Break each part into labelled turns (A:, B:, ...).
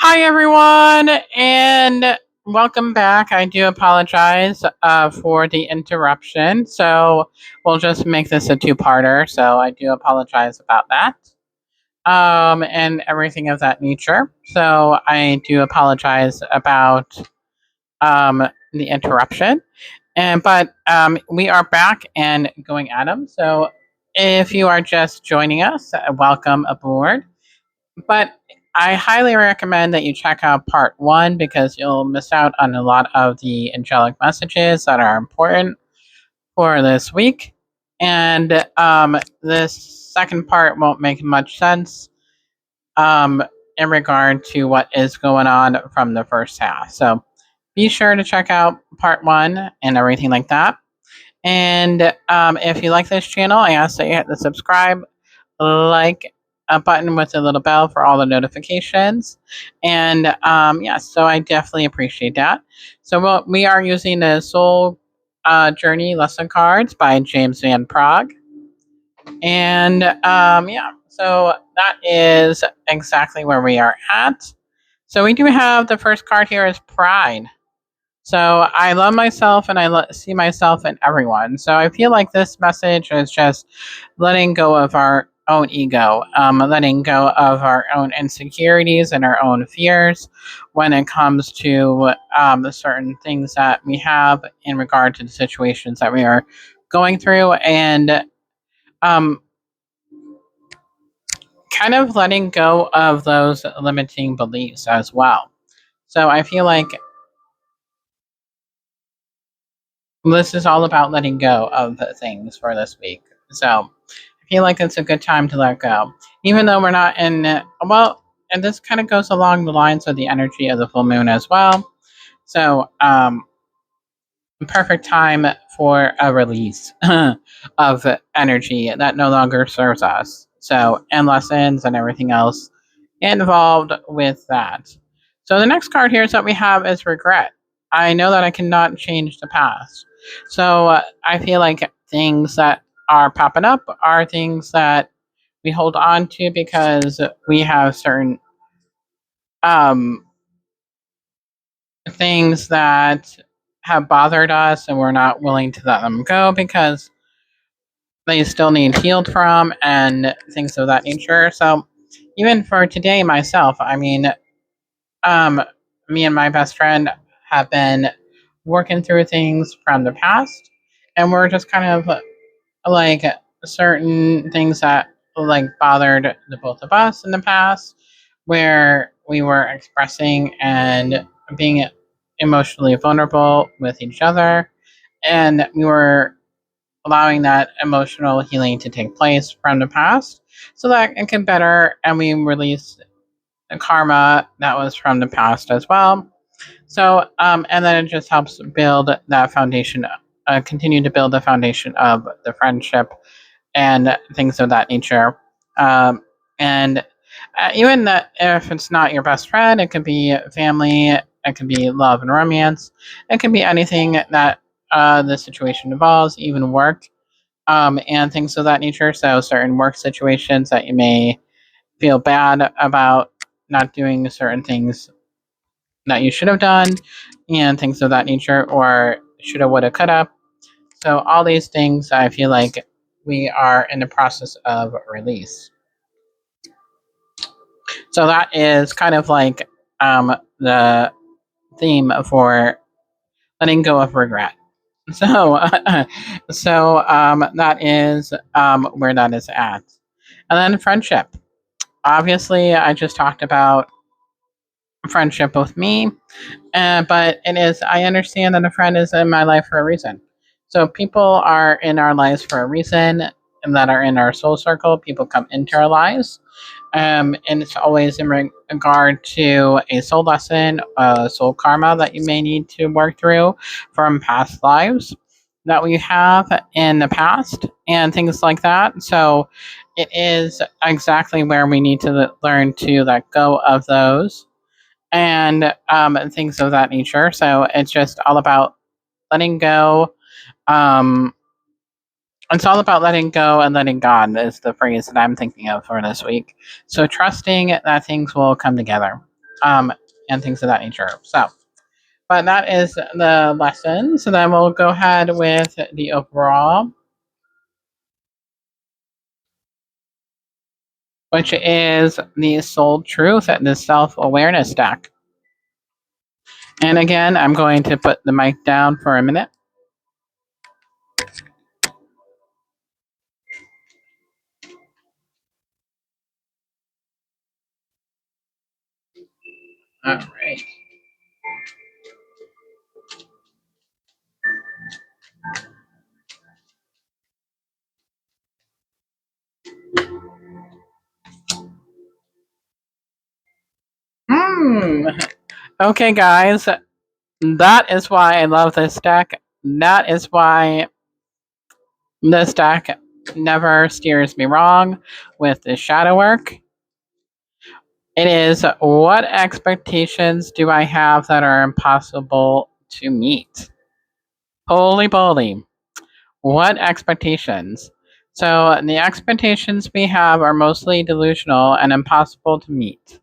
A: Hi, everyone, and welcome back. I do apologize for the interruption. So, we'll just make this a two-parter. So, I do apologize about that and everything of that nature. So, I do apologize about the interruption. But we are back and going at them. So, if you are just joining us, welcome aboard. But I highly recommend that you check out part one because you'll miss out on a lot of the angelic messages that are important for this week. And this second part won't make much sense um, in regard to what is going on from the first half. So be sure to check out part one and everything like that. And if you like this channel, I ask that you hit the subscribe, like a button with a little bell for all the notifications. And yeah, so I definitely appreciate that. So we are using the Soul Journey lesson cards by James Van Prague. And yeah, so that is exactly where we are at. So we do have the first card here is Pride. So I love myself and I see myself in everyone. So I feel like this message is just letting go of our own ego, letting go of our own insecurities and our own fears when it comes to the certain things that we have in regard to the situations that we are going through, and um, kind of letting go of those limiting beliefs as well. So I feel like this is all about letting go of things for this week. So I feel like it's a good time to let go. Even though we're not in, well, and this kind of goes along the lines of the energy of the full moon as well. So, perfect time for a release of energy that no longer serves us. So, and lessons and everything else involved with that. So, the next card here is that we have is regret. I know that I cannot change the past. So, I feel like things that are popping up are things that we hold on to because we have certain um, things that have bothered us and we're not willing to let them go because they still need healed from and things of that nature. So even for today myself, I mean, um, me and my best friend have been working through things from the past, and we're just kind of like certain things that like bothered the both of us in the past, where we were expressing and being emotionally vulnerable with each other, and we were allowing that emotional healing to take place from the past so that it can better and we release the karma that was from the past as well. So and then it just helps build that foundation, continue to build the foundation of the friendship and things of that nature. And even that if it's not your best friend, it could be family, it could be love and romance, it can be anything that the situation involves, even work, and things of that nature. So, certain work situations that you may feel bad about not doing certain things that you should have done, and things of that nature, or shoulda, woulda, coulda. So, all these things I feel like we are in the process of release. So, that is kind of like the theme for letting go of regret. So, that is where that is at. And then friendship. Obviously, I just talked about friendship with me, but it is, I understand that a friend is in my life for a reason. So people are in our lives for a reason and that are in our soul circle. People come into our lives. And it's always in regard to a soul lesson, soul karma that you may need to work through from past lives that we have in the past and things like that. So it is exactly where we need to learn to let go of those and things of that nature. So it's just all about letting go. Um, it's all about letting go and letting God is the phrase that I'm thinking of for this week. So trusting that things will come together. um, and things of that nature. So, but that is the lesson. So then we'll go ahead with the overall, which is the soul truth and the self-awareness deck. And again, I'm going to put the mic down for a minute. All right. Okay, guys, that is why I love this deck. That is why this deck never steers me wrong with the shadow work. It is, what expectations do I have that are impossible to meet? Holy moly. What expectations? So, the expectations we have are mostly delusional and impossible to meet.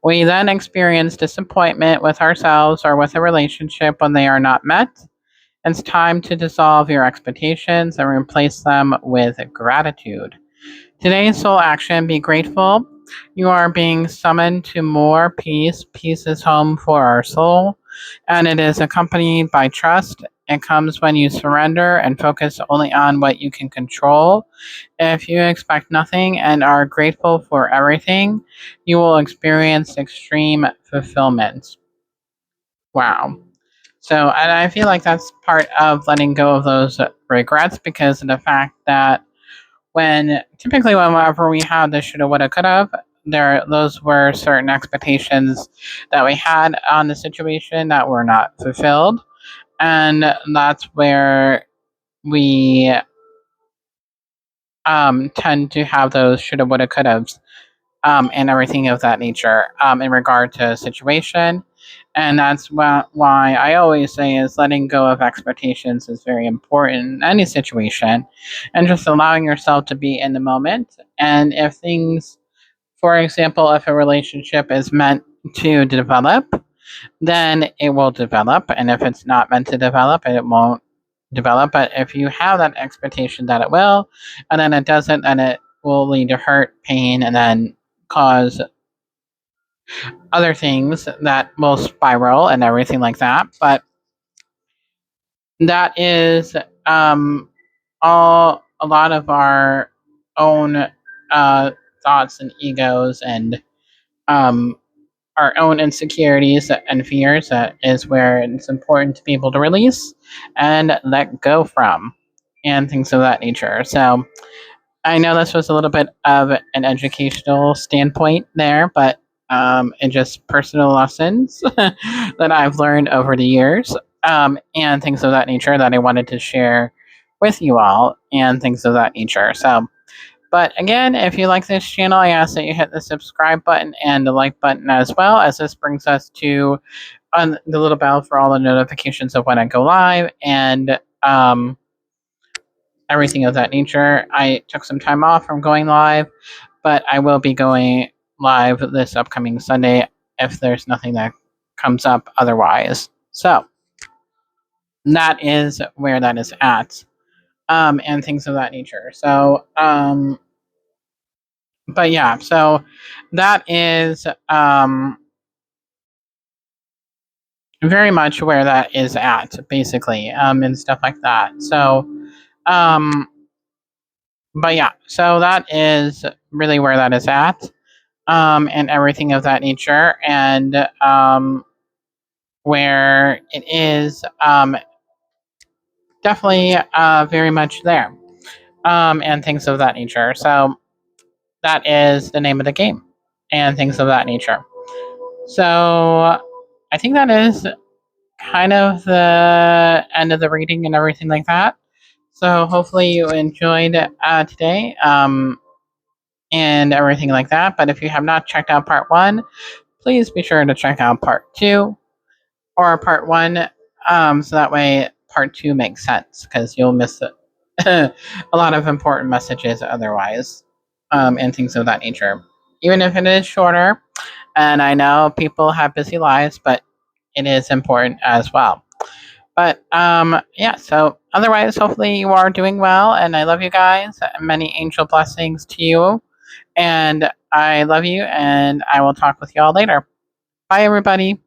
A: We then experience disappointment with ourselves or with a relationship when they are not met. It's time to dissolve your expectations and replace them with gratitude. Today's soul action, be grateful. You are being summoned to more peace. Peace is home for our soul, and it is accompanied by trust. It comes when you surrender and focus only on what you can control. If you expect nothing and are grateful for everything, you will experience extreme fulfillment. Wow. So, and I feel like that's part of letting go of those regrets, because of the fact that typically whenever we had the shoulda, woulda, coulda, those were certain expectations that we had on the situation that were not fulfilled, and that's where we tend to have those shoulda, woulda, couldas, and everything of that nature, in regard to a situation. And that's why I always say is letting go of expectations is very important in any situation, and just allowing yourself to be in the moment. And if things, for example, if a relationship is meant to develop, then it will develop. And if it's not meant to develop, it won't develop. But if you have that expectation that it will, and then it doesn't, then it will lead to hurt, pain, and then cause other things that will spiral and everything like that. But that is, all a lot of our own thoughts and egos, and um, our own insecurities and fears. That is where it's important to be able to release and let go from, and things of that nature. So I know this was a little bit of an educational standpoint there, but and just personal lessons that I've learned over the years, and things of that nature that I wanted to share with you all, and things of that nature. So, but again, if you like this channel, I ask that you hit the subscribe button and the like button, as well as this brings us to on the little bell for all the notifications of when I go live, and everything of that nature. I took some time off from going live, but I will be going live this upcoming Sunday if there's nothing that comes up otherwise. So that is where that is at, and things of that nature. So, but yeah, so that is very much where that is at, basically, and stuff like that. So, um, but yeah, so that is really where that is at, and everything of that nature, and where it is, definitely very much there, and things of that nature. So that is the name of the game, and things of that nature. So I think that is kind of the end of the reading and everything like that. So hopefully you enjoyed today, and everything like that. But if you have not checked out part one, please be sure to check out part two or part one, so that way part two makes sense, because you'll miss it. A lot of important messages otherwise, and things of that nature. Even if it is shorter, And I know people have busy lives, but it is important as well. But yeah, so otherwise, hopefully you are doing well, and I love you guys. Many angel blessings to you, and I love you, and I will talk with you all later. Bye, everybody.